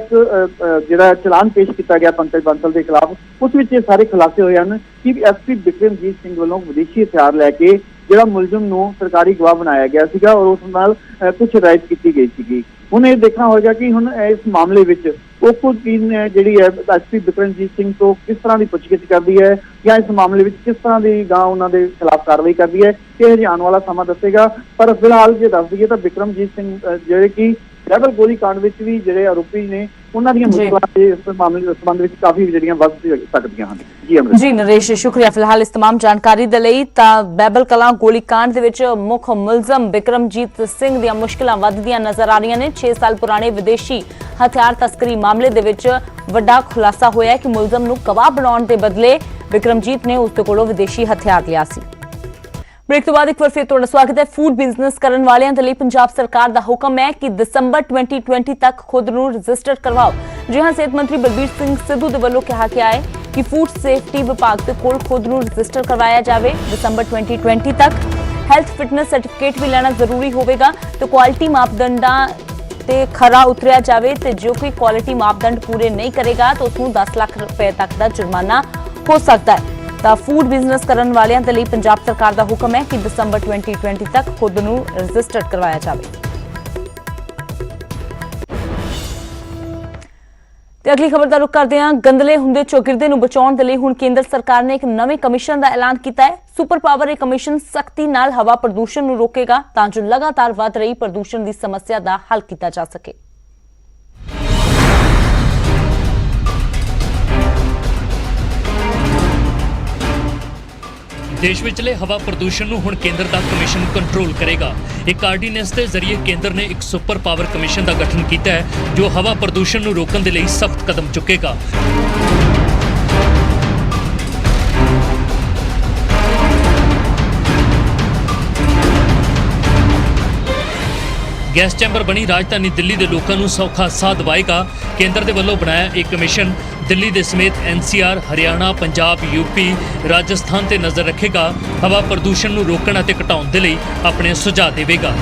ਜਿਹੜਾ ਚਲਾਨ ਪੇਸ਼ ਕੀਤਾ ਗਿਆ ਪੰਕਜ ਬਾਂਸਲ ਦੇ ਖਿਲਾਫ, ਉਸ ਵਿੱਚ ਇਹ ਸਾਰੇ ਖੁਲਾਸੇ ਹੋਏ ਹਨ ਕਿ ਐਸਪੀ ਬਿਕਰਮਜੀਤ ਸਿੰਘ ਵੱਲੋਂ ਵਿਦੇਸ਼ੀ ਹਥਿਆਰ ਲੈ ਕੇ ਜਿਹੜਾ ਮੁਲਜ਼ਮ ਨੂੰ ਸਰਕਾਰੀ ਗਵਾਹ ਬਣਾਇਆ ਗਿਆ ਸੀਗਾ ਔਰ ਉਸ ਨਾਲ ਕੁਝ ਰਾਇਤ ਕੀਤੀ ਗਈ ਸੀਗੀ। ਹੁਣ ਇਹ ਦੇਖਣਾ ਹੋਏਗਾ ਕਿ ਹੁਣ ਇਸ ਮਾਮਲੇ ਵਿੱਚ ਓਕੋ ਟੀਮ ਨੇ ਜਿਹੜੀ ਹੈ ਐਸਪੀ ਬਿਕਰਮਜੀਤ ਸਿੰਘ ਤੋਂ ਕਿਸ ਤਰ੍ਹਾਂ ਦੀ ਪੁੱਛਗਿੱਛ ਕਰਦੀ ਹੈ ਜਾਂ ਇਸ ਮਾਮਲੇ ਵਿੱਚ ਕਿਸ ਤਰ੍ਹਾਂ ਦੀ ਗਾਂ ਉਹਨਾਂ ਦੇ ਖਿਲਾਫ ਕਾਰਵਾਈ ਕਰਦੀ ਹੈ, ਇਹ ਹਜੇ ਆਉਣ ਵਾਲਾ ਸਮਾਂ ਦੱਸੇਗਾ। ਪਰ ਫਿਲਹਾਲ ਜੇ ਦੱਸ ਦਈਏ ਤਾਂ ਬਿਕਰਮਜੀਤ ਸਿੰਘ ਜਿਹੜੇ ਕਿ ਬਹਿਬਲ ਗੋਲੀकांड ਵਿੱਚ ਵੀ ਜਿਹੜੇ ਆਰੋਪੀ ਨੇ ਉਹਨਾਂ ਦੀਆਂ ਮੁਸ਼ਕਲਾਂ ਇਸ ਮਾਮਲੇ ਦੇ ਸੰਬੰਧ ਵਿੱਚ ਕਾਫੀ ਜਿਹੜੀਆਂ ਵੱਧ ਸਕਦੀਆਂ ਹਨ। ਜੀ ਨਰੇਸ਼, ਸ਼ੁਕਰੀਆ ਫਿਲਹਾਲ ਇਸ तमाम ਜਾਣਕਾਰੀ ਦੇ ਲਈ। ਤਾਂ ਬਹਿਬਲ ਕਲਾਂ ਗੋਲੀकांड ਦੇ ਵਿੱਚ ਮੁੱਖ ਮੁਲਜ਼ਮ ਬਿਕਰਮਜੀਤ ਸਿੰਘ ਦੀਆਂ ਮੁਸ਼ਕਲਾਂ ਵੱਧਦੀਆਂ ਨਜ਼ਰ ਆ ਰਹੀਆਂ ਨੇ। 6 ਸਾਲ ਪੁਰਾਣੇ ਵਿਦੇਸ਼ੀ ਹਥਿਆਰ ਤਸਕਰੀ ਮਾਮਲੇ ਦੇ ਵਿੱਚ ਵੱਡਾ ਖੁਲਾਸਾ ਹੋਇਆ ਹੈ ਕਿ ਮੁਲਜ਼ਮ ਨੂੰ ਗਵਾਹ ਬਣਾਉਣ ਦੇ ਬਦਲੇ ਬਿਕਰਮਜੀਤ ਨੇ ਉਸ ਦੇ ਕੋਲੋਂ ਵਿਦੇਸ਼ੀ ਹਥਿਆਰ ਲਿਆ ਸੀ। ब्रेक तो बाद एक बार फिर तुहाडा स्वागत है। फूड बिजनेस करने वालियां दे लई पंजाब सरकार दा हुक्म है कि दिसंबर 2020 तक खुद नूं रजिस्टर करवाओ। जी हां, सेहत मंत्री बलबीर सिंह सिद्धू दे वल्लों कहा गया है कि फूड सेफ्टी विभाग दे कोल खुद नूं रजिस्टर करवाया जावे। दिसंबर 2020 तक हैल्थ फिटनेस सर्टिफिकेट भी लेना जरूरी होवेगा तो क्वालिटी मापदंडां ते खरा उतरिया जावे ते जो कोई क्वालिटी मापदंड पूरे नहीं करेगा तो उसनूं 10 लाख रुपए तक दा जुर्माना हो सकता है। ਤਾਂ ਫੂਡ ਬਿਜ਼ਨਸ ਕਰਨ ਵਾਲਿਆਂ ਦੇ ਲਈ ਪੰਜਾਬ ਸਰਕਾਰ ਦਾ ਹੁਕਮ ਹੈ ਕਿ ਦਸੰਬਰ 2020 ਤੱਕ ਖੁਦ ਨੂੰ ਰਜਿਸਟਰਡ ਕਰਵਾਇਆ ਜਾਵੇ। ਤੇ ਅਗਲੀ ਖਬਰ ਦਾ ਰੁਖ ਕਰਦੇ ਹਾਂ। ਗੰਦਲੇ ਹੁੰਦੇ ਚੌਗਿਰਦੇ ਨੂੰ ਬਚਾਉਣ ਦੇ ਲਈ ਹੁਣ ਕੇਂਦਰ ਸਰਕਾਰ ਨੇ ਇੱਕ ਨਵੇਂ ਕਮਿਸ਼ਨ ਦਾ ਐਲਾਨ ਕੀਤਾ ਹੈ। ਸੁਪਰ ਪਾਵਰ ਇਹ ਕਮਿਸ਼ਨ ਸਖਤੀ ਨਾਲ ਹਵਾ ਪ੍ਰਦੂਸ਼ਣ ਨੂੰ ਰੋਕੇਗਾ ਤਾਂ ਜੋ ਲਗਾਤਾਰ ਵਧ ਰਹੀ ਪ੍ਰਦੂਸ਼ਣ ਦੀ ਸਮੱਸਿਆ ਦਾ ਹੱਲ ਕੀਤਾ ਜਾ ਸਕੇ। ਦੇਸ਼ ਵਿਚਲੇ ਹਵਾ ਪ੍ਰਦੂਸ਼ਣ ਨੂੰ ਹੁਣ ਕੇਂਦਰ ਦਾ ਕਮਿਸ਼ਨ ਕੰਟਰੋਲ ਕਰੇਗਾ। ਇੱਕ ਆਰਡੀਨੈਂਸ ਦੇ ਜ਼ਰੀਏ ਕੇਂਦਰ ਨੇ ਇੱਕ ਸੁਪਰ ਪਾਵਰ ਕਮਿਸ਼ਨ ਦਾ ਗਠਨ ਕੀਤਾ ਹੈ ਜੋ ਹਵਾ ਪ੍ਰਦੂਸ਼ਣ ਨੂੰ ਰੋਕਣ ਦੇ ਲਈ ਸਖਤ ਕਦਮ ਚੁੱਕੇਗਾ। ਗੈਸ ਚੈਂਬਰ ਬਣੀ ਰਾਜਧਾਨੀ ਦਿੱਲੀ ਦੇ ਲੋਕਾਂ ਨੂੰ ਸੌਖਾ ਸਾਹ ਦਿਵਾਏਗਾ। ਕੇਂਦਰ ਦੇ ਵੱਲੋਂ ਬਣਾਇਆ ਇਹ ਕਮਿਸ਼ਨ ਦਿੱਲੀ ਦੇ ਸਮੇਤ NCR, ਹਰਿਆਣਾ, ਪੰਜਾਬ, UP, ਰਾਜਸਥਾਨ ਤੇ ਨਜ਼ਰ ਰੱਖੇਗਾ। ਹਵਾ ਪ੍ਰਦੂਸ਼ਣ ਨੂੰ ਰੋਕਣ ਅਤੇ ਘਟਾਉਣ ਦੇ ਲਈ ਆਪਣੇ ਸੁਝਾਅ ਦੇਵੇਗਾ।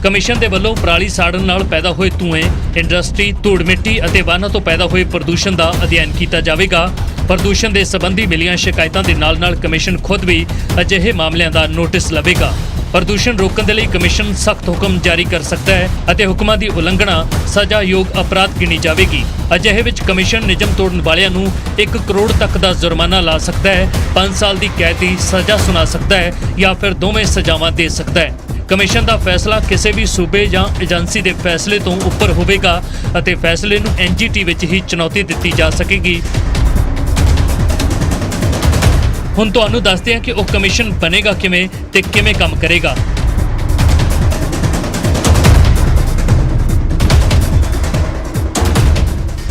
ਕਮਿਸ਼ਨ ਦੇ ਵੱਲੋਂ ਪਰਾਲੀ ਸਾੜਨ ਨਾਲ ਪੈਦਾ ਹੋਏ ਧੂਏ, ਇੰਡਸਟਰੀ, ਧੂੜ ਮਿੱਟੀ ਅਤੇ ਵਾਹਨਾਂ ਤੋਂ ਪੈਦਾ ਹੋਏ ਪ੍ਰਦੂਸ਼ਣ ਦਾ ਅਧਿਐਨ ਕੀਤਾ ਜਾਵੇਗਾ। ਪ੍ਰਦੂਸ਼ਣ ਦੇ ਸੰਬੰਧੀ ਮਿਲੀਆਂ ਸ਼ਿਕਾਇਤਾਂ ਦੇ ਨਾਲ-ਨਾਲ ਕਮਿਸ਼ਨ ਖੁਦ ਵੀ ਅਜਿਹੇ ਮਾਮਲਿਆਂ ਦਾ ਨੋਟਿਸ ਲਵੇਗਾ। ਪ੍ਰਦੂਸ਼ਣ ਰੋਕਣ ਦੇ ਲਈ ਕਮਿਸ਼ਨ ਸਖਤ ਹੁਕਮ ਜਾਰੀ ਕਰ ਸਕਦਾ ਹੈ ਅਤੇ ਹੁਕਮਾਂ ਦੀ ਉਲੰਘਣਾ ਸਜ਼ਾਯੋਗ ਅਪਰਾਧ ਗਿਣੀ ਜਾਵੇਗੀ। ਅਜਿਹੇ ਵਿੱਚ ਕਮਿਸ਼ਨ ਨਿਯਮ ਤੋੜਨ ਵਾਲਿਆਂ ਨੂੰ 1 ਕਰੋੜ ਤੱਕ ਦਾ ਜੁਰਮਾਨਾ ਲਾ ਸਕਦਾ ਹੈ, 5 ਸਾਲ ਦੀ ਕੈਦ ਦੀ ਸਜ਼ਾ ਸੁਣਾ ਸਕਦਾ ਹੈ ਜਾਂ ਫਿਰ ਦੋਵੇਂ ਸਜ਼ਾਵਾਂ ਦੇ ਸਕਦਾ ਹੈ। ਕਮਿਸ਼ਨ ਦਾ ਫੈਸਲਾ ਕਿਸੇ ਵੀ ਸੂਬੇ ਜਾਂ ਏਜੰਸੀ ਦੇ ਫੈਸਲੇ ਤੋਂ ਉੱਪਰ ਹੋਵੇਗਾ ਅਤੇ ਫੈਸਲੇ ਨੂੰ NGT ਵਿੱਚ ਹੀ ਚੁਣੌਤੀ ਦਿੱਤੀ ਜਾ ਸਕੇਗੀ। ਹੁਣ ਤੁਹਾਨੂੰ ਦੱਸਦੇ ਹਾਂ ਕਿ ਉਹ ਕਮਿਸ਼ਨ ਬਣੇਗਾ ਕਿਵੇਂ ਤੇ ਕਿਵੇਂ ਕੰਮ ਕਰੇਗਾ।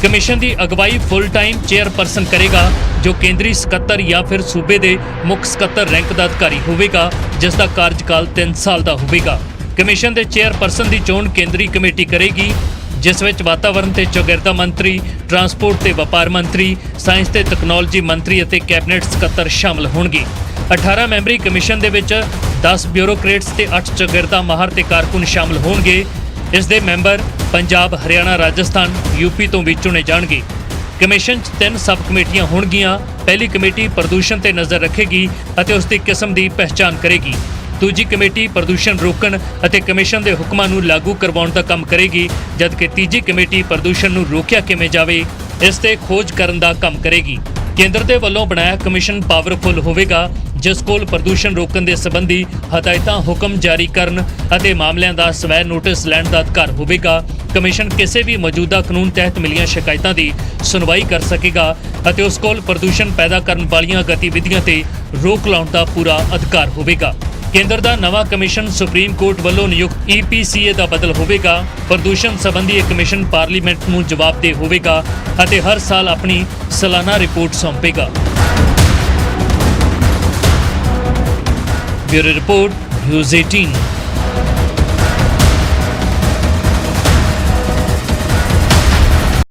ਕਮਿਸ਼ਨ ਦੀ ਅਗਵਾਈ ਫੁੱਲ ਟਾਈਮ ਚੇਅਰਪਰਸਨ ਕਰੇਗਾ ਜੋ ਕੇਂਦਰੀ ਸਕੱਤਰ ਜਾਂ ਫਿਰ ਸੂਬੇ ਦੇ ਮੁੱਖ ਸਕੱਤਰ ਰੈਂਕ ਦਾ ਅਧਿਕਾਰੀ ਹੋਵੇਗਾ ਜਿਸ ਦਾ ਕਾਰਜਕਾਲ 3 ਸਾਲ ਦਾ ਹੋਵੇਗਾ। ਕਮਿਸ਼ਨ ਦੇ ਚੇਅਰਪਰਸਨ ਦੀ ਚੋਣ ਕੇਂਦਰੀ ਕਮੇਟੀ ਕਰੇਗੀ ਜਿਸ ਵਿੱਚ ਵਾਤਾਵਰਣ ਤੇ ਚੌਗਿਰਦਾ ਮੰਤਰੀ, ਟਰਾਂਸਪੋਰਟ ਤੇ ਵਪਾਰ ਮੰਤਰੀ, ਸਾਇੰਸ ਤੇ ਤਕਨਾਲੋਜੀ ਮੰਤਰੀ ਅਤੇ ਕੈਬਨਿਟ ਸਕੱਤਰ ਸ਼ਾਮਲ ਹੋਣਗੇ। 18 ਮੈਂਬਰੀ ਕਮਿਸ਼ਨ ਦੇ ਵਿੱਚ 10 ਬਿਊਰੋਕਰੇਟਸ ਤੇ 8 ਚੌਗਿਰਦਾ ਮਾਹਰ ਤੇ ਕਾਰਕੁਨ ਸ਼ਾਮਲ ਹੋਣਗੇ। ਇਸ ਦੇ ਮੈਂਬਰ ਪੰਜਾਬ, ਹਰਿਆਣਾ, ਰਾਜਸਥਾਨ, UP ਤੋਂ ਵੀ ਚੁਣੇ ਜਾਣਗੇ। ਕਮਿਸ਼ਨ 'ਚ 3 ਸਬ ਕਮੇਟੀਆਂ ਹੋਣਗੀਆਂ। ਪਹਿਲੀ ਕਮੇਟੀ ਪ੍ਰਦੂਸ਼ਣ ਤੇ ਨਜ਼ਰ ਰੱਖੇਗੀ ਅਤੇ ਉਸ ਦੀ ਕਿਸਮ ਦੀ ਪਹਿਚਾਣ ਕਰੇਗੀ। ਦੂਜੀ ਕਮੇਟੀ ਪ੍ਰਦੂਸ਼ਣ ਰੋਕਣ ਅਤੇ ਕਮਿਸ਼ਨ ਦੇ ਹੁਕਮਾਂ ਨੂੰ ਲਾਗੂ ਕਰਵਾਉਣ ਦਾ ਕੰਮ ਕਰੇਗੀ, ਜਦਕਿ ਤੀਜੀ ਕਮੇਟੀ ਪ੍ਰਦੂਸ਼ਣ ਨੂੰ ਰੋਕਿਆ ਕਿਵੇਂ ਜਾਵੇ ਇਸ ਤੇ ਖੋਜ ਕਰਨ ਦਾ ਕੰਮ ਕਰੇਗੀ। ਕੇਂਦਰ ਦੇ ਵੱਲੋਂ ਬਣਾਇਆ ਕਮਿਸ਼ਨ ਪਾਵਰਫੁਲ ਹੋਵੇਗਾ ਜਿਸ ਕੋਲ ਪ੍ਰਦੂਸ਼ਣ ਰੋਕਣ ਦੇ ਸੰਬੰਧੀ ਹਦਾਇਤਾਂ, ਹੁਕਮ ਜਾਰੀ ਕਰਨ ਅਤੇ ਮਾਮਲਿਆਂ ਦਾ ਸਵੈ ਨੋਟਿਸ ਲੈਣ ਦਾ ਅਧਿਕਾਰ ਹੋਵੇਗਾ। ਕਮਿਸ਼ਨ ਕਿਸੇ ਵੀ ਮੌਜੂਦਾ ਕਾਨੂੰਨ ਤਹਿਤ ਮਿਲੀਆਂ ਸ਼ਿਕਾਇਤਾਂ ਦੀ ਸੁਣਵਾਈ ਕਰ ਸਕੇਗਾ ਅਤੇ ਉਸ ਕੋਲ ਪ੍ਰਦੂਸ਼ਣ ਪੈਦਾ ਕਰਨ ਵਾਲੀਆਂ ਗਤੀਵਿਧੀਆਂ ਤੇ ਰੋਕ ਲਾਉਣ ਦਾ ਪੂਰਾ ਅਧਿਕਾਰ ਹੋਵੇਗਾ। ਕੇਂਦਰ ਦਾ ਨਵਾਂ ਕਮਿਸ਼ਨ ਸੁਪਰੀਮ ਕੋਰਟ ਵੱਲੋਂ ਨਿਯੁਕਤ EPCA ਦਾ ਬਦਲ ਹੋਵੇਗਾ। ਪ੍ਰਦੂਸ਼ਣ ਸੰਬੰਧੀ ਇਹ ਕਮਿਸ਼ਨ ਪਾਰਲੀਮੈਂਟ ਨੂੰ ਜਵਾਬਦੇਹ ਹੋਵੇਗਾ ਅਤੇ ਹਰ ਸਾਲ ਆਪਣੀ ਸਾਲਾਨਾ ਰਿਪੋਰਟ ਸੌਂਪੇਗਾ। Bureau report, News 18।